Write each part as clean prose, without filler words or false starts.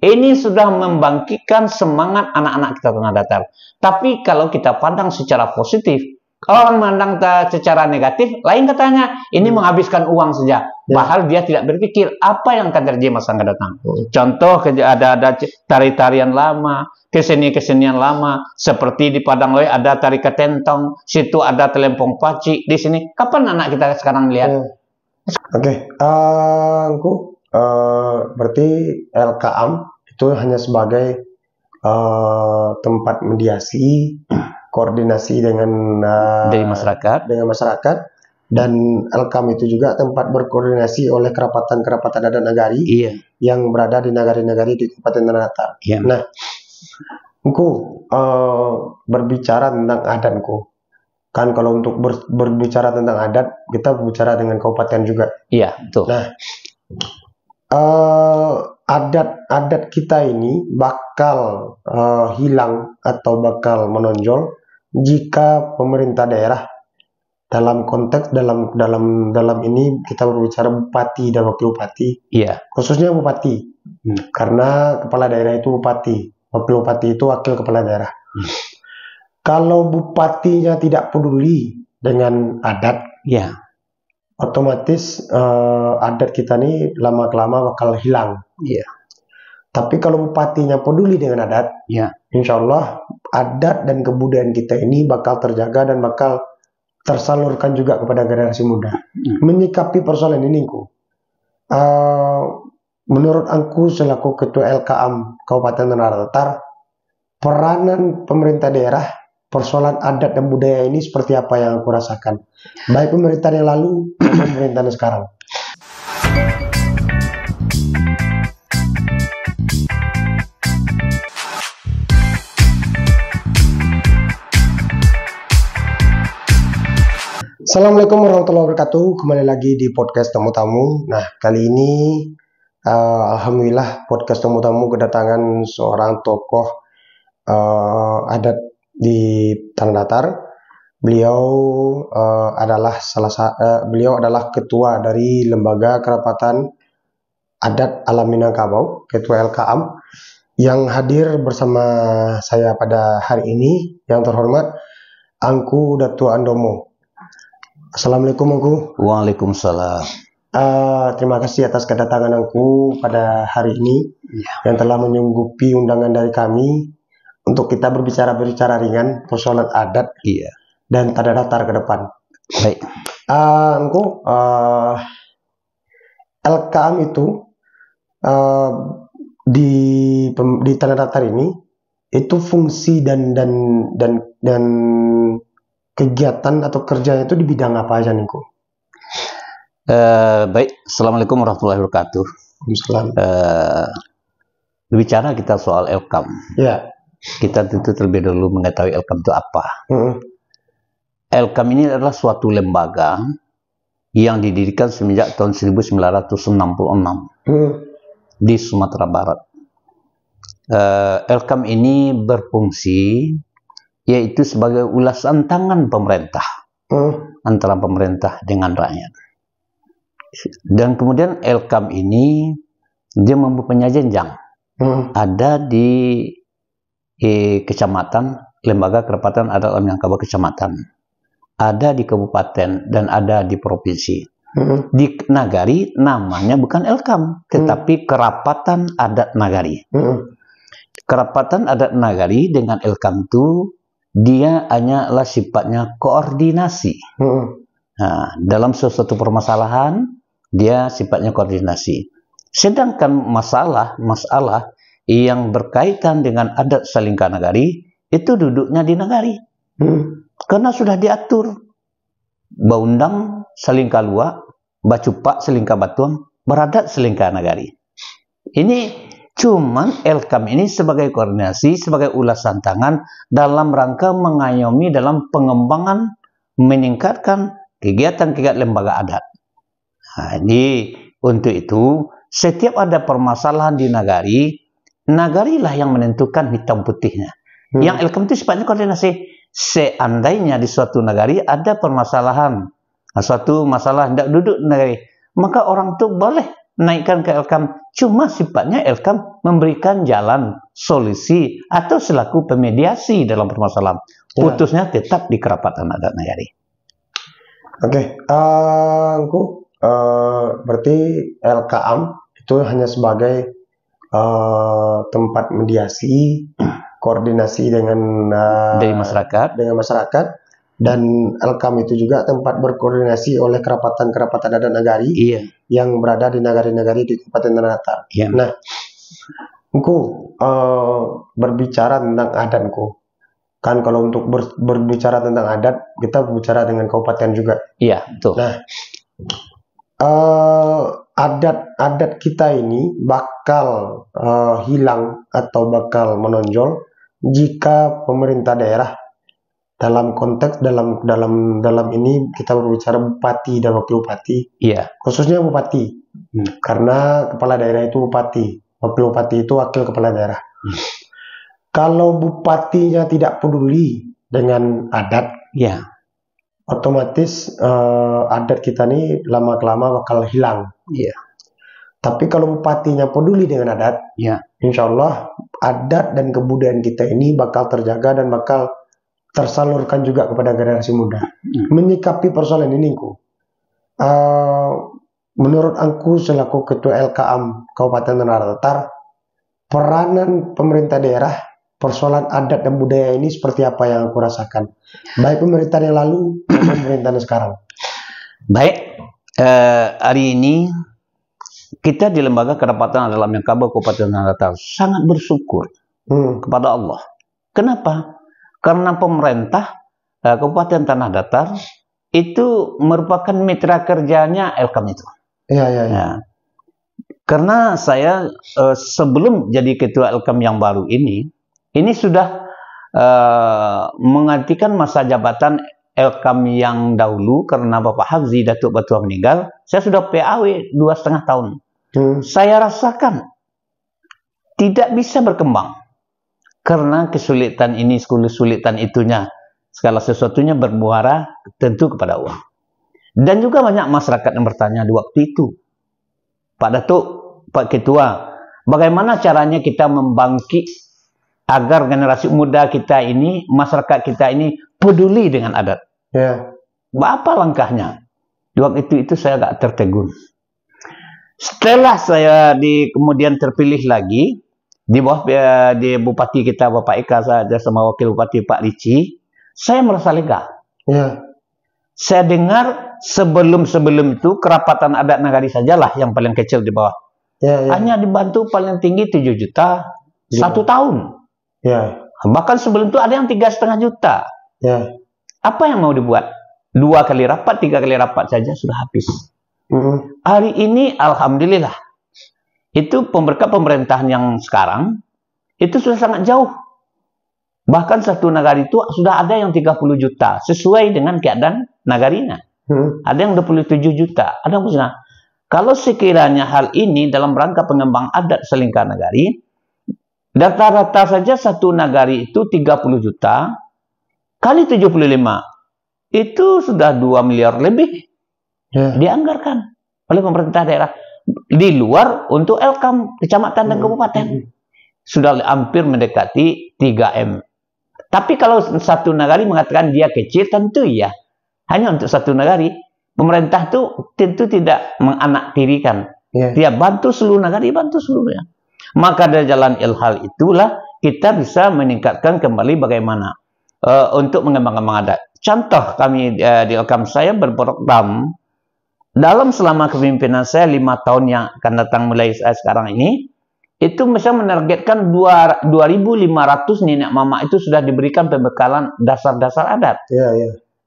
Ini sudah membangkitkan semangat anak-anak kita tanah datar. Tapi kalau kita pandang secara positif, orang memandang secara negatif, lain katanya, ini menghabiskan uang saja. Padahal dia tidak berpikir apa yang akan terjadi masa akan datang. Contoh, ada tari-tarian lama, kesenian-kesenian lama, seperti di Padang Loy ada tari ketentong, situ ada telempong paci, di sini. Kapan anak kita sekarang lihat? Oke, berarti LKAM itu hanya sebagai tempat mediasi, koordinasi dengan masyarakat, dan LKAM itu juga tempat berkoordinasi oleh kerapatan-kerapatan adat nagari yang berada di nagari-nagari di Kabupaten Tanah Datar. Nah, berbicara tentang adat, kan kalau untuk berbicara tentang adat, kita berbicara dengan kabupaten juga. Iya, betul. Nah, adat kita ini bakal hilang atau bakal menonjol jika pemerintah daerah, dalam konteks dalam ini kita berbicara bupati dan wakil bupati. Khususnya bupati, karena kepala daerah itu bupati, wakil bupati itu wakil kepala daerah. Kalau bupatinya tidak peduli dengan adat, otomatis adat kita nih lama-kelama bakal hilang. Tapi kalau bupatinya peduli dengan adat, insya Allah adat dan kebudayaan kita ini bakal terjaga dan bakal tersalurkan juga kepada generasi muda. Menyikapi persoalan ini, menurut aku selaku Ketua LKAM Kabupaten Tanah Datar, peranan pemerintah daerah persoalan adat dan budaya ini seperti apa yang aku rasakan, baik pemerintahan yang lalu maupun pemerintahan yang sekarang. Assalamualaikum warahmatullahi wabarakatuh. Kembali lagi di podcast tamu-tamu. Nah, kali ini alhamdulillah podcast tamu-tamu kedatangan seorang tokoh adat di Tanah Datar. Beliau adalah ketua dari Lembaga Kerapatan Adat Alam Minangkabau, ketua LKAM, yang hadir bersama saya pada hari ini, yang terhormat Angku Datu Andomo. Assalamualaikum, Angku. Waalaikumsalam. Terima kasih atas kedatangan Angku pada hari ini, yang telah menyanggupi undangan dari kami untuk kita berbicara ringan persoalan adat dan Tanah Datar ke depan. Baik. Angku, LKAM itu di Tanah Datar ini itu fungsi dan kegiatan atau kerjanya itu di bidang apa aja, Niko? Baik. Assalamualaikum warahmatullahi wabarakatuh. Bicara kita soal LKAM. Kita tentu terlebih dahulu mengetahui LKAM itu apa. LKAM ini adalah suatu lembaga yang didirikan semenjak tahun 1966 di Sumatera Barat. LKAM ini berfungsi yaitu sebagai ulasan tangan pemerintah antara pemerintah dengan rakyat. Dan kemudian LKAM ini dia mempunyai jenjang. Ada di kecamatan, Lembaga Kerapatan Adat Alam Minangkabau kecamatan, ada di kabupaten, dan ada di provinsi. Di nagari namanya bukan LKAM, tetapi Kerapatan Adat Nagari. Kerapatan Adat Nagari dengan LKAM itu dia hanyalah sifatnya koordinasi. Nah, dalam sesuatu permasalahan dia sifatnya koordinasi. Sedangkan masalah yang berkaitan dengan adat Salingka Nagari itu duduknya di nagari. Karena sudah diatur. Baundang Salingka Lua, Bacupak Salingka Batuang, beradat Salingka Nagari. Ini cuman LKAM ini sebagai koordinasi, sebagai ulasan tangan dalam rangka mengayomi dalam pengembangan, meningkatkan kegiatan-kegiatan lembaga adat. Nah, jadi untuk itu setiap ada permasalahan di nagarilah yang menentukan hitam putihnya. Yang LKAM itu sifatnya koordinasi. Seandainya di suatu nagari ada permasalahan, suatu masalah tidak duduk nagari, maka orang itu boleh naikkan ke Elkam. Cuma sifatnya Elkam memberikan jalan, solusi, atau selaku pemediasi dalam permasalahan. Putusnya tetap di kerapatan adat nagari. Oke, berarti LKAM itu hanya sebagai tempat mediasi, koordinasi dengan masyarakat, dan LKAM itu juga tempat berkoordinasi oleh kerapatan-kerapatan adat nagari yang berada di nagari-nagari di Kabupaten Tanah Datar. Nah, berbicara tentang adat, kan kalau untuk berbicara tentang adat, kita berbicara dengan kabupaten juga. Iya, betul. Nah, adat kita ini bakal hilang atau bakal menonjol jika pemerintah daerah dalam konteks dalam ini kita berbicara bupati dan wakil bupati. Khususnya bupati. Karena kepala daerah itu bupati, wakil bupati itu wakil kepala daerah. Kalau bupatinya tidak peduli dengan adat, otomatis adat kita ini lama-kelama bakal hilang. Tapi kalau bupatinya peduli dengan adat, insya Allah adat dan kebudayaan kita ini bakal terjaga dan bakal tersalurkan juga kepada generasi muda. Menyikapi persoalan ini, menurut aku selaku ketua LKAM Kabupaten Tanah Datar, peranan pemerintah daerah persoalan adat dan budaya ini seperti apa yang aku rasakan, baik pemerintahan yang lalu maupun pemerintahan sekarang. Baik, hari ini kita di Lembaga Kerapatan dalam Minangkabau Kabupaten Tanah Datar sangat bersyukur kepada Allah. Kenapa? Karena pemerintah Kabupaten Tanah Datar itu merupakan mitra kerjanya LKAM itu. Karena saya sebelum jadi ketua LKAM yang baru ini sudah menggantikan masa jabatan LKAM yang dahulu karena Bapak Hafzi Datuk Batua meninggal. Saya sudah PAW 2,5 tahun. Saya rasakan tidak bisa berkembang karena kesulitan ini, kesulitan itunya, segala sesuatunya bermuara tentu kepada uang. Dan juga banyak masyarakat yang bertanya di waktu itu, Pak Datuk, Pak Ketua, bagaimana caranya kita membangkit agar generasi muda kita ini, masyarakat kita ini peduli dengan adat. Apa langkahnya? Di waktu itu saya agak tertegun. Setelah saya kemudian terpilih lagi di bawah di Bupati kita Bapak Eka saja sama Wakil Bupati Pak Ricci, saya merasa lega. Saya dengar sebelum itu kerapatan adat nagari sajalah yang paling kecil di bawah. Hanya dibantu paling tinggi 7 juta 1 tahun. Bahkan sebelum itu ada yang 3,5 juta. Apa yang mau dibuat? 2 kali rapat, 3 kali rapat saja sudah habis. Hari ini alhamdulillah itu berkat pemerintahan yang sekarang itu sudah sangat jauh. Bahkan satu nagari itu sudah ada yang 30 juta sesuai dengan keadaan nagarinya. Ada yang 27 juta. Ada yang kalau sekiranya hal ini dalam rangka pengembang adat selingkar nagari, rata-rata saja satu nagari itu 30 juta kali 75 itu sudah 2 miliar lebih dianggarkan oleh pemerintah daerah di luar untuk LKAM kecamatan dan kabupaten. Sudah hampir mendekati 3M. Tapi kalau satu nagari mengatakan dia kecil, tentu ya hanya untuk satu nagari. Pemerintah itu tentu tidak menganaktirikan. Dia bantu seluruh nagari, bantu seluruhnya. Maka dari jalan hal itulah kita bisa meningkatkan kembali bagaimana untuk mengembangkan adat. Contoh kami di LKAM saya berprogram dalam selama kepemimpinan saya 5 tahun yang akan datang mulai sekarang ini, itu bisa menargetkan 2.500 nenek mama itu sudah diberikan pembekalan dasar-dasar adat.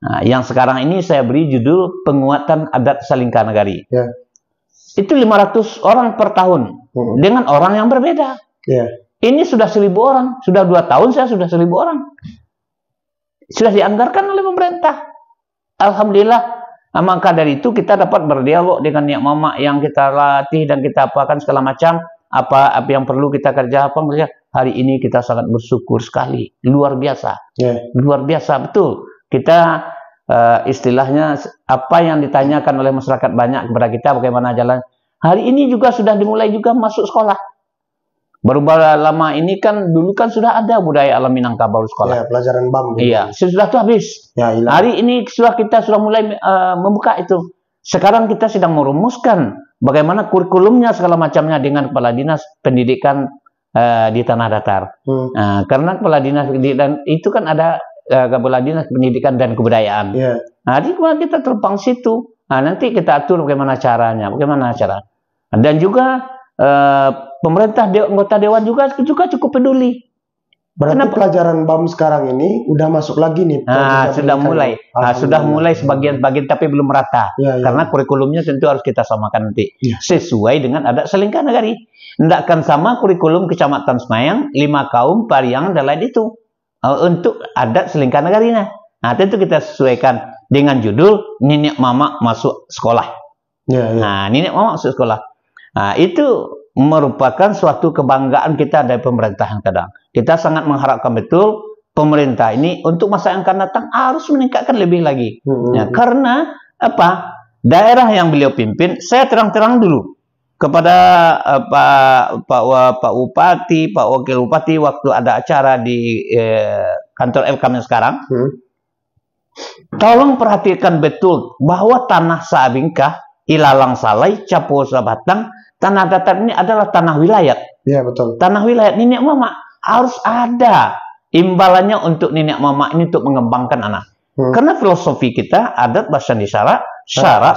Nah, yang sekarang ini saya beri judul penguatan adat selingkar nagari. Itu 500 orang per tahun dengan orang yang berbeda. Ini sudah 1.000 orang, sudah 2 tahun saya sudah 1.000 orang. Sudah dianggarkan oleh pemerintah. Alhamdulillah. Nah, maka dari itu kita dapat berdialog dengan nenek mama yang kita latih dan kita apakan segala macam. Apa yang perlu kita kerja apa melihat hari ini kita sangat bersyukur sekali, luar biasa, luar biasa betul. Kita istilahnya apa yang ditanyakan oleh masyarakat banyak kepada kita bagaimana jalan, Hari ini juga sudah dimulai juga masuk sekolah. Baru lama ini kan dulu kan sudah ada budaya alam Minangkabau sekolah. Ya, pelajaran BAM. Iya, sudah itu habis. Ya, hari ini kita sudah mulai membuka itu. Sekarang kita sedang merumuskan bagaimana kurikulumnya segala macamnya dengan Kepala Dinas Pendidikan di Tanah Datar. Karena Kepala Dinas Pendidikan itu kan ada Kepala Dinas Pendidikan dan Kebudayaan. Nah, kita terbang situ. Nah, nanti kita atur bagaimana caranya, Dan juga pemerintah anggota dewan juga cukup peduli. Berarti pelajaran BAM sekarang ini udah masuk lagi nih. Sudah mulai. Sudah mulai sebagian-bagian tapi belum merata. Karena kurikulumnya tentu harus kita samakan nanti. Sesuai dengan adat Selengkah Nagari. Tidakkan sama kurikulum Kecamatan Semayang, 5 kaum, Pariangan, dan lain itu. Untuk adat Selengkah Nagarinya. Nah, tentu kita sesuaikan dengan judul Nenek Mama Masuk Sekolah. Nah, Nenek Mama Masuk Sekolah. Nah, itu merupakan suatu kebanggaan kita dari pemerintah yang kadang. Kita sangat mengharapkan betul pemerintah ini untuk masa yang akan datang harus meningkatkan lebih lagi. Karena apa? Daerah yang beliau pimpin, saya terang-terang dulu kepada Pak Bupati, Pak Wakil Bupati waktu ada acara di kantor Elkam yang sekarang. Tolong perhatikan betul bahwa tanah Saabingkah, Ilalang Salai, Capo Sabatang, Tanah Datar ini adalah tanah wilayah. Iya, betul. Tanah wilayah nenek mama harus ada imbalannya untuk nenek mama ini untuk mengembangkan anak. Karena filosofi kita adat bersandi syarat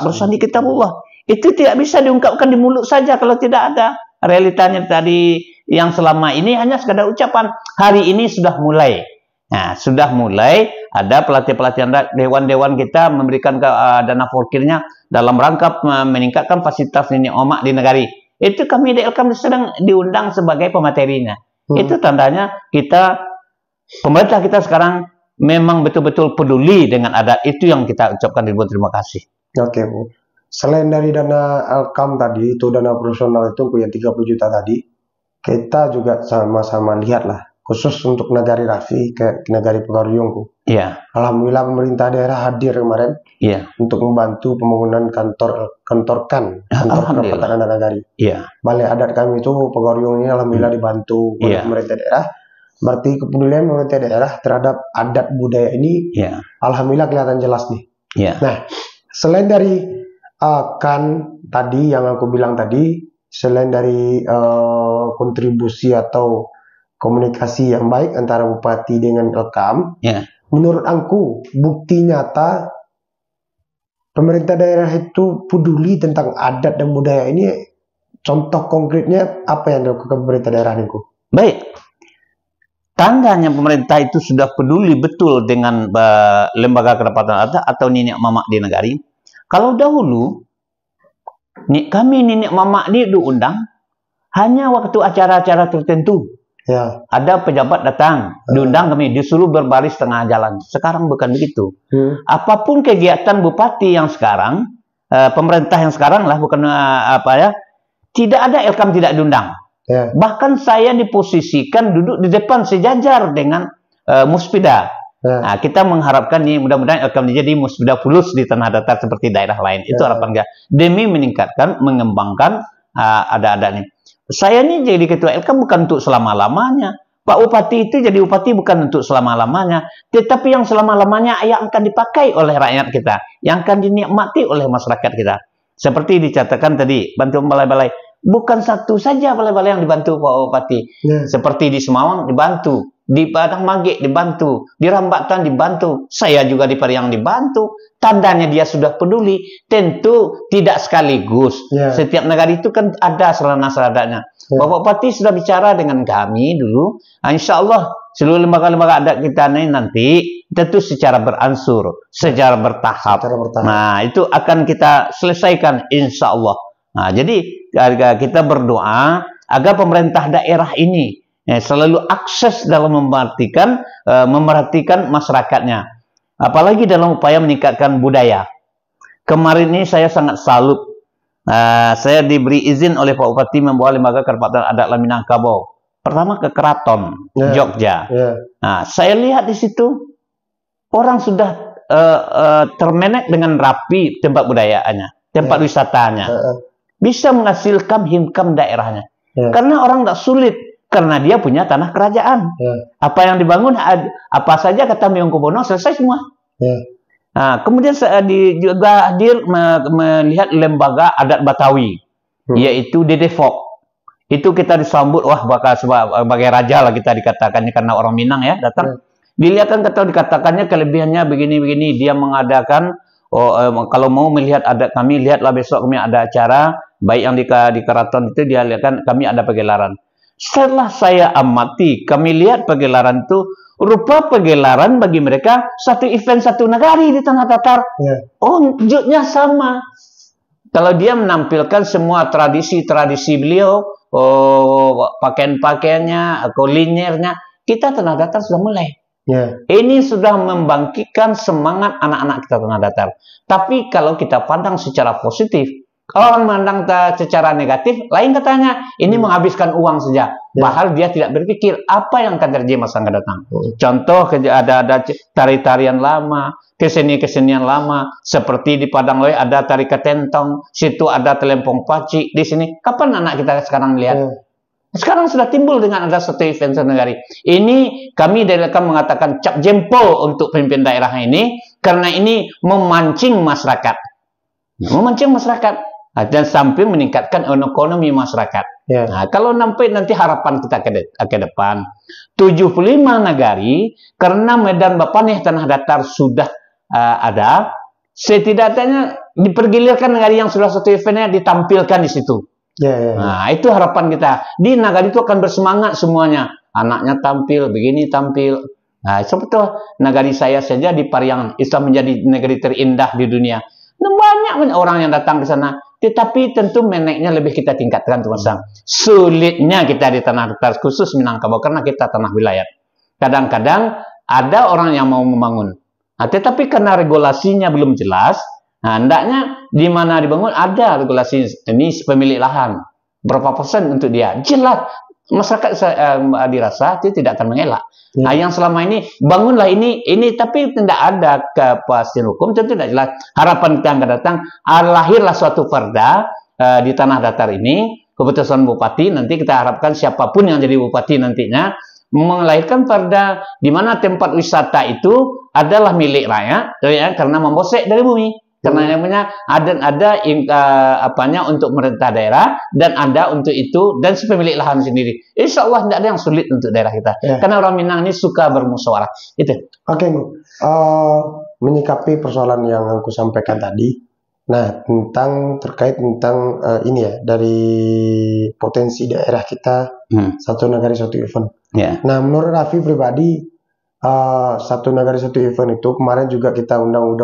bersandi kitabullah. Itu tidak bisa diungkapkan di mulut saja kalau tidak ada realitanya tadi yang selama ini hanya sekadar ucapan. Hari ini sudah mulai. Nah, sudah mulai ada pelatihan-pelatihan dewan-dewan kita memberikan dana forkirnya dalam rangka meningkatkan fasilitas nenek mama di negari. Itu kami di Elkam sedang diundang sebagai pematerinya. Itu tandanya pemerintah kita sekarang memang betul-betul peduli dengan adat. Itu yang kita ucapkan ribuan terima kasih. Oke, Bu. Selain dari dana Elkam tadi, itu dana profesional itu yang 30 juta tadi, kita juga sama-sama lihatlah. Khusus untuk Nagari Rafi ke Nagari Pegaryung. Alhamdulillah pemerintah daerah hadir kemarin untuk membantu pembangunan kantor Perapatan Adat Nagari. Balai adat kami itu Pegaryung ini alhamdulillah dibantu oleh pemerintah daerah. Berarti kepedulian pemerintah daerah terhadap adat budaya ini alhamdulillah kelihatan jelas nih. Nah, selain dari tadi yang aku bilang tadi, selain dari kontribusi atau komunikasi yang baik antara bupati dengan Elkam, menurut aku bukti nyata pemerintah daerah itu peduli tentang adat dan budaya ini. Contoh konkretnya apa yang dilakukan pemerintah daerah ini? Baik, tandanya pemerintah itu sudah peduli betul dengan lembaga kerapatan adat atau nenek mama di negari. Kalau dahulu kami nenek mama ini diundang hanya waktu acara-acara tertentu. Ada pejabat datang, diundang kami, disuruh berbaris tengah jalan. Sekarang bukan begitu. Apapun kegiatan bupati yang sekarang, pemerintah yang sekarang lah, bukan tidak ada Elkam tidak diundang. Bahkan saya diposisikan duduk di depan sejajar dengan Muspida. Nah, kita mengharapkan nih mudah-mudahan Elkam jadi Muspida Fulus di Tanah Datar seperti daerah lain. Itu harapan kita demi meningkatkan, mengembangkan adat-adatnya. Saya ini jadi ketua Elkam bukan untuk selama-lamanya. Pak Bupati itu jadi bupati bukan untuk selama-lamanya. Tetapi yang selama-lamanya yang akan dipakai oleh rakyat kita. Yang akan dinikmati oleh masyarakat kita. Seperti dicatatkan tadi, bantuan balai-balai. Bukan satu saja balai-balai yang dibantu Pak Bupati. Seperti di Semawang dibantu. Di Padang Magik dibantu. Di Rambatan dibantu. Saya juga di Pariang dibantu. Tandanya dia sudah peduli. Tentu tidak sekaligus. Setiap negara itu kan ada sarana-sarananya. Bapak Bupati sudah bicara dengan kami dulu. Insya Allah seluruh lembaga-lembaga adat kita ini nanti tentu secara beransur, secara bertahap. Nah, itu akan kita selesaikan insya Allah. Nah, jadi kita berdoa agar pemerintah daerah ini selalu akses dalam memerhatikan masyarakatnya. Apalagi dalam upaya meningkatkan budaya. Kemarin ini saya sangat salut. Saya diberi izin oleh Pak Bupati membawa lembaga kerapatan adat Minangkabau. Pertama ke Keraton, Jogja. Nah, saya lihat di situ orang sudah termanage dengan rapi tempat budayaannya, tempat wisatanya. bisa menghasilkan income daerahnya. Karena orang tidak sulit, karena dia punya tanah kerajaan. Apa yang dibangun, apa saja kata Mangkubuwono, selesai semua. Nah, kemudian juga hadir melihat lembaga adat Batawi, yaitu Dedefok. Itu kita disambut, wah bakal sebagai raja lah kita dikatakannya, karena orang Minang ya datang. Dilihatkan dikatakannya kelebihannya begini-begini. Dia mengadakan, kalau mau melihat adat kami, lihatlah besok kami ada acara, baik yang di keraton itu dia lihatkan kami ada pagelaran. Setelah saya amati, kami lihat pagelaran itu rupa pagelaran bagi mereka satu event satu nagari di Tanah Datar. Oh, wujudnya sama. Kalau dia menampilkan semua tradisi-tradisi beliau, pakaian-pakaiannya, kulinernya, kita Tanah Datar sudah mulai. Ini sudah membangkitkan semangat anak-anak kita Tanah Datar. Tapi kalau kita pandang secara positif, kalau orang memandang secara negatif, lain katanya, ini menghabiskan uang saja. Bahal dia tidak berpikir apa yang akan terjadi masa akan datang. Contoh, ada tari-tarian lama, kesenian-kesenian lama, seperti di Padang Loy ada tari ketentong, situ ada telempong pacik, di sini. Kapan anak kita sekarang lihat? Sekarang sudah timbul dengan ada satu event senegari. Ini kami dari Elkam mengatakan cap jempol untuk pemimpin daerah ini, karena ini memancing masyarakat. Memancing masyarakat. Dan sampai meningkatkan ekonomi masyarakat. Nah, kalau nanti harapan kita ke depan, 75 nagari, karena Medan Bapaneh Tanah Datar sudah ada, setidaknya dipergilirkan nagari yang sudah satu eventnya ditampilkan di situ. Nah, itu harapan kita. Di nagari itu akan bersemangat semuanya. Anaknya tampil, begini tampil. Nah, seperti nagari saya saja di Pariangan, itu menjadi negeri terindah di dunia. Nah, banyak orang yang datang ke sana. Tetapi tentu meneknya lebih kita tingkatkan, Mas Sam. Sulitnya kita di Tanah Datar, khusus Minangkabau, karena kita tanah wilayah. Kadang-kadang ada orang yang mau membangun. Nah, tetapi karena regulasinya belum jelas, nah, hendaknya di mana dibangun ada regulasi ini pemilik lahan. Berapa persen untuk dia? Jelas. Masyarakat dirasa itu tidak akan mengelak. Nah, yang selama ini bangunlah ini tapi tidak ada kepastian hukum, tentu tidak jelas. Harapan kita yang akan datang, lahirlah suatu perda di Tanah Datar ini, keputusan bupati, nanti kita harapkan siapapun yang jadi bupati nantinya melahirkan perda di mana tempat wisata itu adalah milik rakyat, karena membosek dari bumi. Karena yang punya ada apanya untuk pemerintah daerah, dan ada untuk itu, dan si pemilik lahan sendiri. Insya Allah tidak ada yang sulit untuk daerah kita. Karena orang Minang ini suka bermusyawarah. Itu. Oke, menyikapi persoalan yang aku sampaikan tadi. Nah, terkait tentang ini ya, dari potensi daerah kita, satu nagari satu event. Nah, menurut Raffi pribadi, satu nagari satu event itu kemarin juga kita undang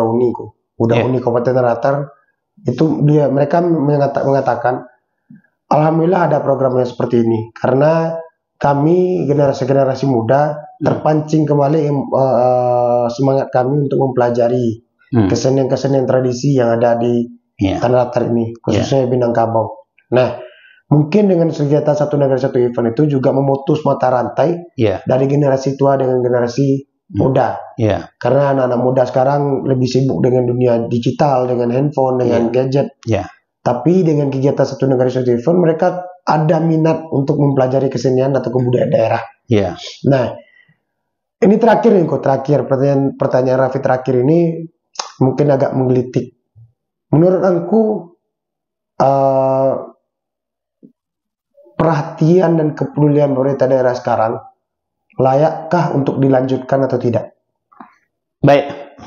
Uni Kabupaten Tanah Datar, itu mereka mengatakan alhamdulillah ada programnya seperti ini, karena kami generasi muda terpancing kembali semangat kami untuk mempelajari kesenian tradisi yang ada di Tanah Datar ini, khususnya Minangkabau. Nah, mungkin dengan kegiatan satu negara satu event itu juga memutus mata rantai dari generasi tua dengan generasi muda. Karena anak-anak muda sekarang lebih sibuk dengan dunia digital, dengan handphone, dengan gadget. Tapi dengan kegiatan satu negara satu event, mereka ada minat untuk mempelajari kesenian atau kebudayaan daerah. Nah, ini terakhir pertanyaan Raffi terakhir ini mungkin agak menggelitik. Menurut aku, perhatian dan kepedulian pemerintah daerah sekarang layakkah untuk dilanjutkan atau tidak? Baik,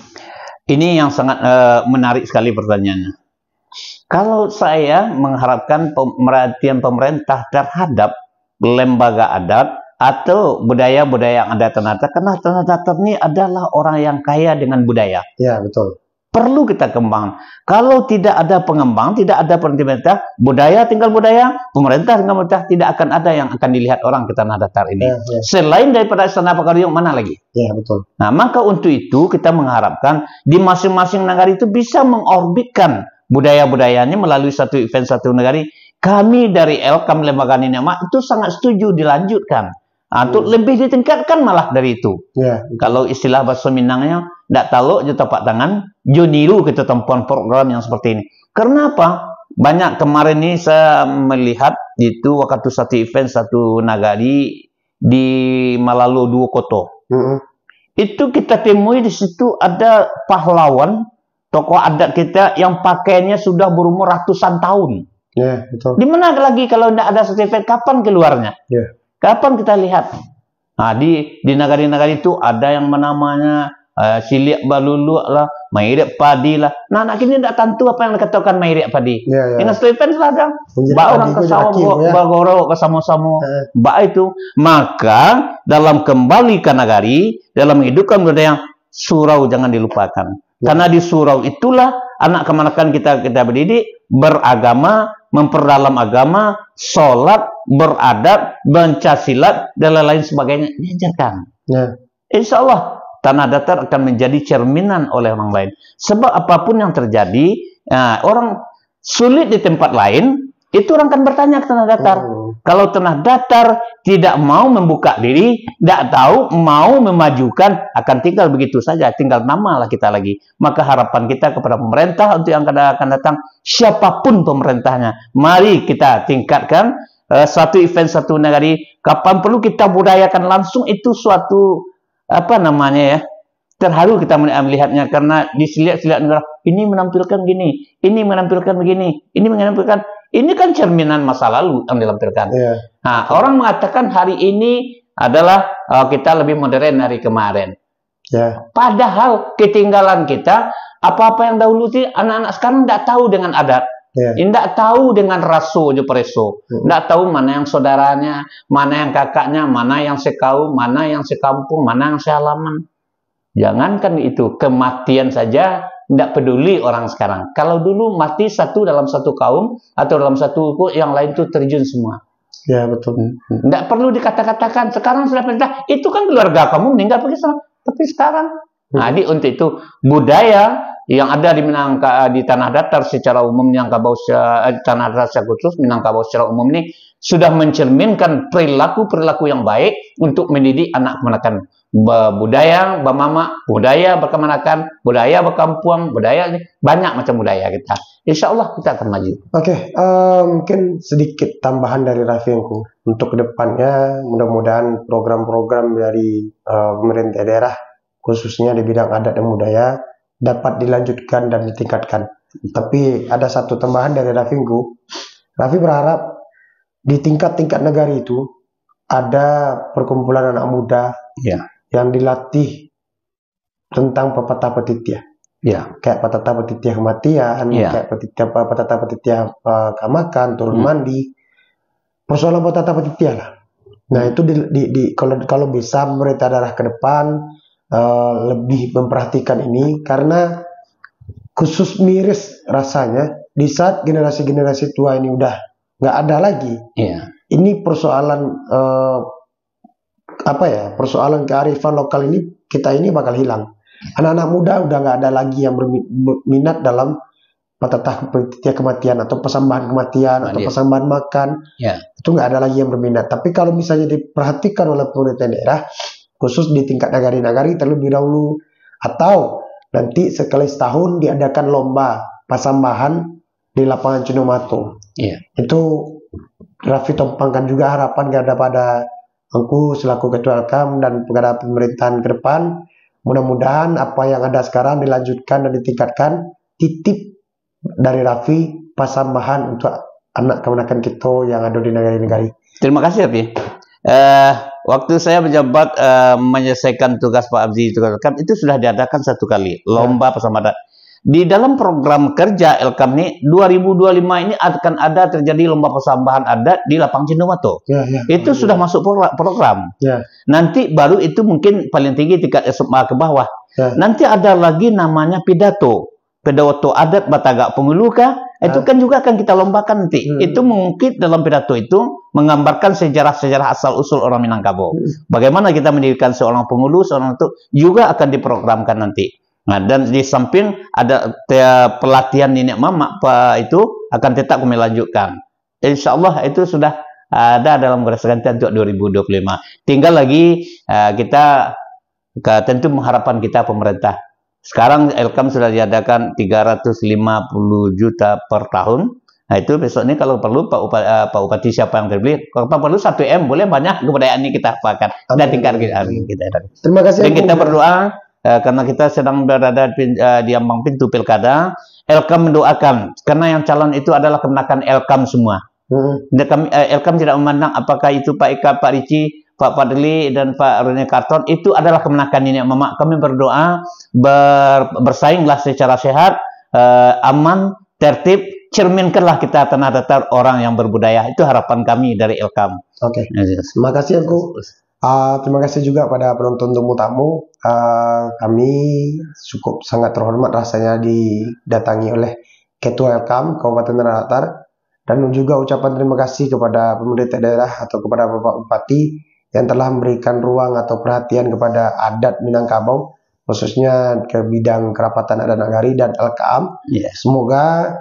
ini yang sangat menarik sekali pertanyaannya. Kalau saya mengharapkan perhatian pemerintah terhadap lembaga adat atau budaya-budaya yang ada Tanah Datar, karena Tanah Datar ini adalah orang yang kaya dengan budaya. Ya, betul. Perlu kita kembang. Kalau tidak ada pengembang, tidak ada pemerintah, budaya tinggal budaya, pemerintah tinggal pemerintah, tidak akan ada yang akan dilihat orang ke Tanah Datar ini. Selain daripada Istana Pagaruyung, mana lagi? Ya, betul. Nah, maka untuk itu kita mengharapkan di masing-masing negara itu bisa mengorbitkan budaya-budayanya melalui satu event satu negara. Kami dari Elkam Lembaga Ninema itu sangat setuju dilanjutkan. Untuk lebih ditingkatkan malah dari itu. Kalau istilah bahasa Minangnya, tidak tahu je tapak tangan, jo niru kita tempuan program yang seperti ini. Karena apa? banyak kemarin ini saya melihat itu waktu satu event satu nagari di Malalo Dua Koto. Itu kita temui di situ ada pahlawan tokoh adat kita yang pakaiannya sudah berumur ratusan tahun. Ya, betul. Di mana lagi kalau tidak ada satu event, kapan keluarnya? Ya. Kapan kita lihat? Nah, di nagari-nagari itu ada yang namanya Silik Balulu lah, Mairiak Padi lah. Nah, anak ini tidak tentu apa yang dikatakan Mairiak Padi. Ini Stephen selagam. Mbak orang ke sawah, bagoro ke sama-sama. Mbak itu. Maka dalam kembali ke nagari, dalam menghidupkan budaya surau jangan dilupakan. Karena di surau itulah anak kemanakan kita berdidik, beragama, memperdalam agama, sholat, beradab, mencasilat, dan lain-lain sebagainya. Diajarkan. Insya Allah tanah datar akan menjadi cerminan oleh orang lain. Sebab apapun yang terjadi, orang sulit di tempat lain, itu orang akan bertanya ke tanah datar. Kalau tanah datar tidak mau membuka diri, tidak tahu mau memajukan, akan tinggal begitu saja, tinggal nama lah kita lagi. Maka harapan kita kepada pemerintah untuk yang akan datang, siapapun pemerintahnya, mari kita tingkatkan satu event satu nagari. Kapan perlu kita budayakan langsung, itu suatu apa namanya ya, terharu kita melihatnya karena dilihat-lihat negara ini menampilkan gini, ini menampilkan begini, ini menampilkan, ini kan cerminan masa lalu yang dilampirkan. Nah, orang mengatakan hari ini adalah kita lebih modern dari kemarin. Padahal ketinggalan kita, apa-apa yang dahulu sih anak-anak sekarang tidak tahu dengan adat. Tidak tahu dengan raso preso, tidak tahu mana yang saudaranya, mana yang kakaknya, mana yang sekaum, mana yang sekampung, mana yang sehalaman. Jangankan itu, kematian saja tidak peduli orang sekarang. Kalau dulu mati satu dalam satu kaum atau dalam satu suku, yang lain itu terjun semua. Ya betul. Tidak perlu dikata-katakan. Sekarang sudah perintah. Itu kan keluarga kamu meninggal pergi sana. Tapi sekarang, nah, untuk itu budaya yang ada di di tanah datar secara umum, Minangkabau tanah datar secara khusus, Minangkabau secara umum ini sudah mencerminkan perilaku yang baik untuk mendidik anak kemanakan budaya, bamama, budaya berkemanakan, budaya berkampuang, budaya banyak macam budaya kita. Insya Allah kita akan maju. Mungkin sedikit tambahan dari Raffiengku untuk kedepannya, mudah-mudahan program-program dari pemerintah daerah khususnya di bidang adat dan budaya dapat dilanjutkan dan ditingkatkan. Tapi ada satu tambahan dari Raffiengku. Raffi berharap di tingkat-tingkat negara itu ada perkumpulan anak muda yang dilatih tentang pepatah petitiah. Kayak pepatah petitiah kematian, kayak pepatah petitiah kamakan, turun mandi. Persoalan pepatah petitiah lah. Nah, itu kalau bisa pemerintah daerah ke depan lebih memperhatikan ini, karena khusus miris rasanya di saat generasi-generasi tua ini udah nggak ada lagi. Ini persoalan persoalan kearifan lokal ini, kita ini bakal hilang. Anak-anak muda udah nggak ada lagi yang berminat dalam pepatah petitiah kematian atau persembahan kematian atau persembahan makan. Itu nggak ada lagi yang berminat. Tapi kalau misalnya diperhatikan oleh pemerintah daerah, khusus di tingkat nagari-nagari terlebih dahulu, atau nanti sekali setahun diadakan lomba pasambahan di lapangan Cinomato. Itu Raffi tumpangkan juga harapan kepada aku selaku ketua Elkam dan kepada pemerintahan ke depan. Mudah-mudahan apa yang ada sekarang dilanjutkan dan ditingkatkan. Titip dari Raffi pasambahan untuk anak kemenakan kita yang ada di negara-negara. Terima kasih, Raffi. Waktu saya menjabat menyelesaikan tugas Pak Abdi itu sudah diadakan satu kali lomba pasambahan. Di dalam program kerja Elkam ini 2025 ini akan ada terjadi lomba persambahan adat di Lapang Cinomato. Itu sudah masuk program. Nanti baru itu mungkin paling tinggi tingkat SMA ke bawah. Nanti ada lagi namanya pidato adat Batagak Penguluka. Itu kan juga akan kita lombakan nanti. Itu mungkin dalam pidato itu menggambarkan sejarah-sejarah asal-usul orang Minangkabau. Bagaimana kita mendirikan seorang pengulu, seorang itu juga akan diprogramkan nanti. Nah, dan di samping ada pelatihan nenek mama itu akan tetap kami lanjutkan. Insya Allah itu sudah ada dalam garis gantian untuk 2025. Tinggal lagi kita tentu mengharapkan kita pemerintah. Sekarang Elkam sudah diadakan 350 juta per tahun. Nah itu besok ini kalau perlu Pak Bupati siapa yang terpilih, kalau perlu 1 M boleh, banyak kebudayaan ini kita apakan dan tingkat kita. Terima kasih. Dan kita berdoa karena kita sedang berada di ambang pintu pilkada. Elkam mendoakan karena yang calon itu adalah kemenakan Elkam semua. Elkam tidak memandang apakah itu Pak Ika, Pak Ricci, Pak Fadli dan Pak Rene Karton, itu adalah kemenakan ini. Mama, kami berdoa bersainglah secara sehat, aman, tertib, cerminkanlah kita tanah datar orang yang berbudaya. Itu harapan kami dari Elkam. Oke. Terima kasih aku. Terima kasih juga pada penonton tamu. Kami cukup sangat terhormat rasanya didatangi oleh Ketua Elkam Kabupaten Tanah Datar, dan juga ucapan terima kasih kepada pemerintah daerah atau kepada Bapak Bupati yang telah memberikan ruang atau perhatian kepada adat Minangkabau, khususnya ke bidang kerapatan adat nagari dan Elkam. Semoga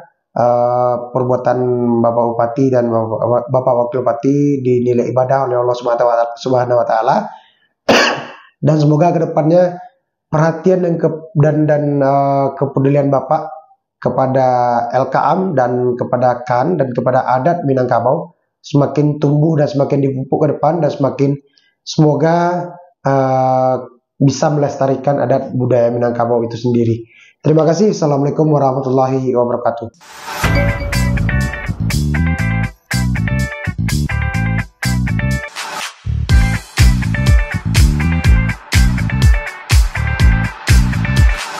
perbuatan Bapak Bupati dan Bapak Wakil Bupati dinilai ibadah oleh Allah Subhanahu wa Ta'ala, dan semoga kedepannya perhatian dan kepedulian Bapak kepada LKM dan kepada KAN dan kepada adat Minangkabau semakin tumbuh dan semakin dipupuk ke depan, dan semoga bisa melestarikan adat budaya Minangkabau itu sendiri. Terima kasih. Assalamualaikum warahmatullahi wabarakatuh.